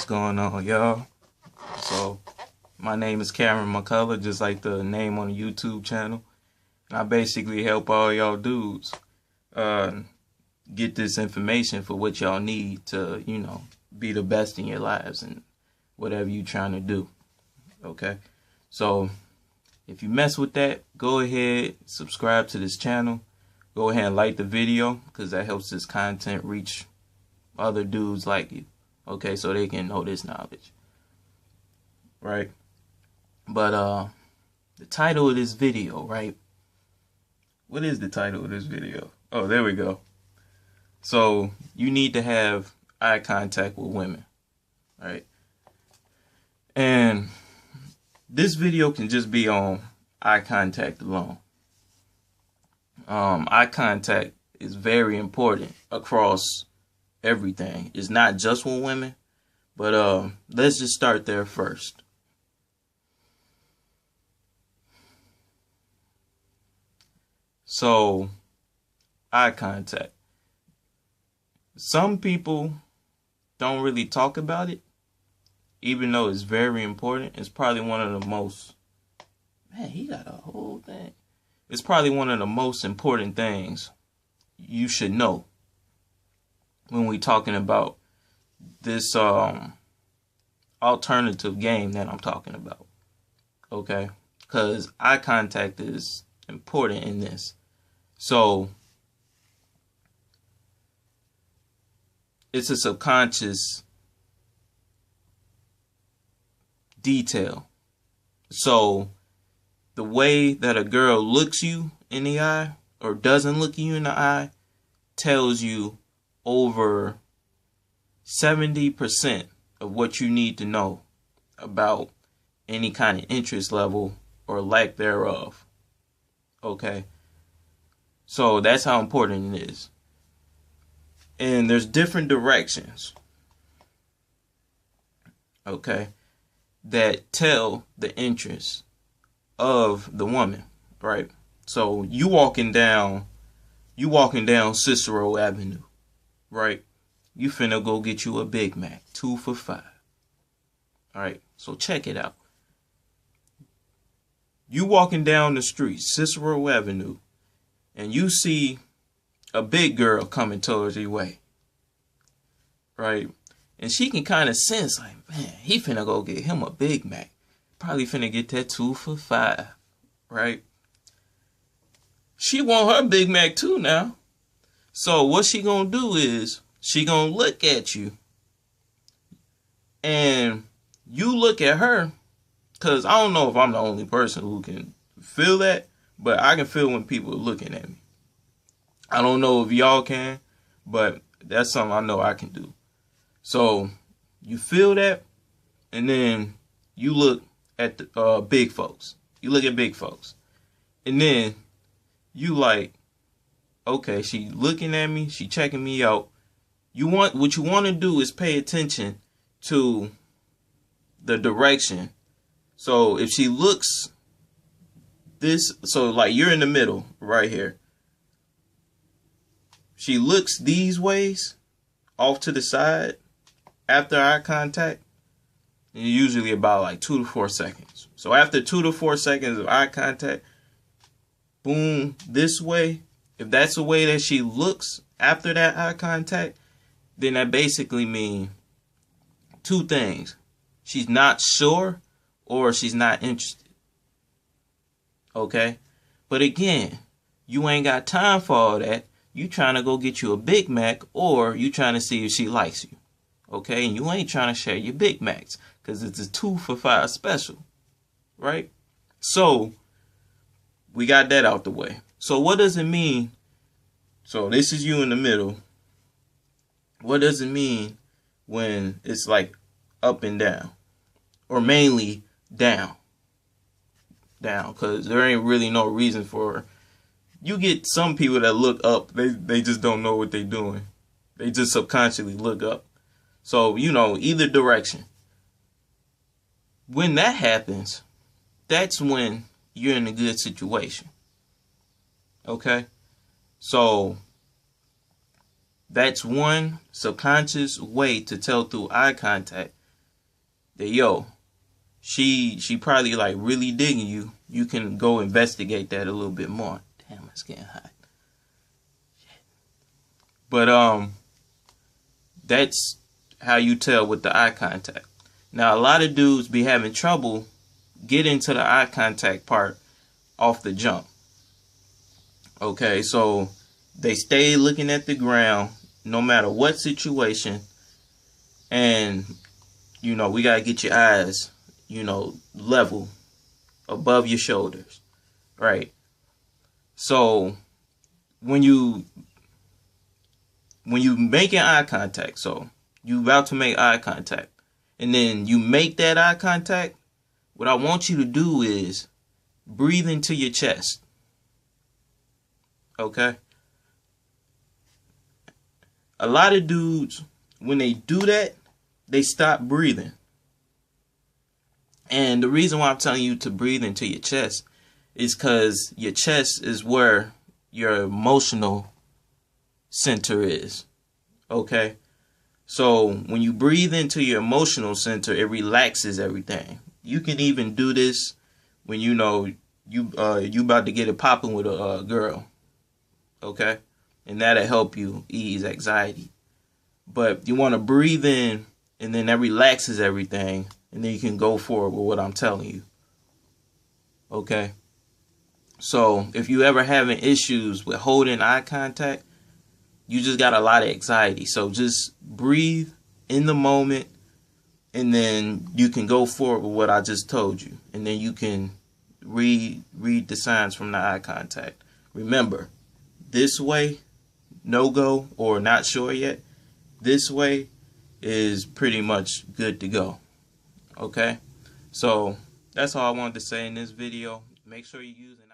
What's going on, y'all? So, my name is Cameron McCullough, just like the name on the YouTube channel. And I basically help all y'all dudes get this information for what y'all need to, be the best in your lives and whatever you're trying to do. Okay? So, if you mess with that, go ahead, subscribe to this channel. Go ahead and like the video, because that helps this content reach other dudes like you. Okay, so they can know this knowledge. Right? But the title of this video, right? What is the title of this video? Oh, there we go. So you need to have eye contact with women, right? And this video can just be on eye contact alone. Eye contact is very important across everything. It's not just with women, but let's just start there first. So, eye contact. Some people don't really talk about it, even though it's very important. It's probably one of the most, man, he got a whole thing. It's probably one of the most important things you should know when we're talking about this alternative game that I'm talking about. Okay? Because eye contact is important in this. So, it's a subconscious detail. So, the way that a girl looks you in the eye or doesn't look you in the eye tells you over 70% of what you need to know about any kind of interest level or lack thereof. Okay? So that's how important it is. And there's different directions, okay, that tell the interest of the woman, right? So you walking down Cicero Avenue, right? You finna go get you a Big Mac, 2 for $5. All right, so check it out. You walking down the street, Cicero Avenue, and you see a big girl coming towards your way, right? And she can kind of sense, like, man, he finna go get him a Big Mac. Probably finna get that 2 for $5, right? She want her Big Mac too now. So what she gonna do is she gonna look at you, and you look at her, because I don't know if I'm the only person who can feel that, but I can feel when people are looking at me. I don't know if y'all can, but that's something I know I can do. So you feel that, and then you look at the big folks. You look at big folks, and then you like, okay, she looking at me, she checking me out. What you want to do is pay attention to the direction. So if she looks this, so like you're in the middle right here. She looks these ways off to the side after eye contact, and usually about like 2 to 4 seconds. So after 2 to 4 seconds of eye contact, boom, this way. If that's the way that she looks after that eye contact, then that basically means 2 things. She's not sure or she's not interested. Okay? But again, you ain't got time for all that. You trying to go get you a Big Mac, or you trying to see if she likes you. Okay? And you ain't trying to share your Big Macs, because it's a 2 for $5 special. Right? So, we got that out the way. So what does it mean? So this is you in the middle. What does it mean when it's like up and down? Or mainly down? Down, because there ain't really no reason for. You get some people that look up, they just don't know what they're doing. They just subconsciously look up. So, either direction. When that happens, that's when you're in a good situation. Okay? So, that's one subconscious way to tell through eye contact that, yo, she probably like really digging you, you can go investigate that a little bit more. Damn, it's getting hot. But that's how you tell with the eye contact. Now, a lot of dudes be having trouble getting to the eye contact part off the jump. Okay, so they stay looking at the ground no matter what situation. And, you know, we got to get your eyes, you know, level above your shoulders. Right? So when you making eye contact, so you about to make eye contact, and then you make that eye contact, what I want you to do is breathe into your chest. Okay? A lot of dudes, when they do that, they stop breathing. And the reason why I'm telling you to breathe into your chest is because your chest is where your emotional center is. Okay? So when you breathe into your emotional center, it relaxes everything. You can even do this when you know you about to get it popping with a girl. Okay? And that'll help you ease anxiety. But you want to breathe in, and then that relaxes everything, and then you can go forward with what I'm telling you. Okay? So if you ever having issues with holding eye contact, you just got a lot of anxiety. So just breathe in the moment, and then you can go forward with what I just told you. And then you can read the signs from the eye contact. Remember, this way, no go, or not sure yet. This way is pretty much good to go. Okay? So that's all I wanted to say in this video. Make sure you use an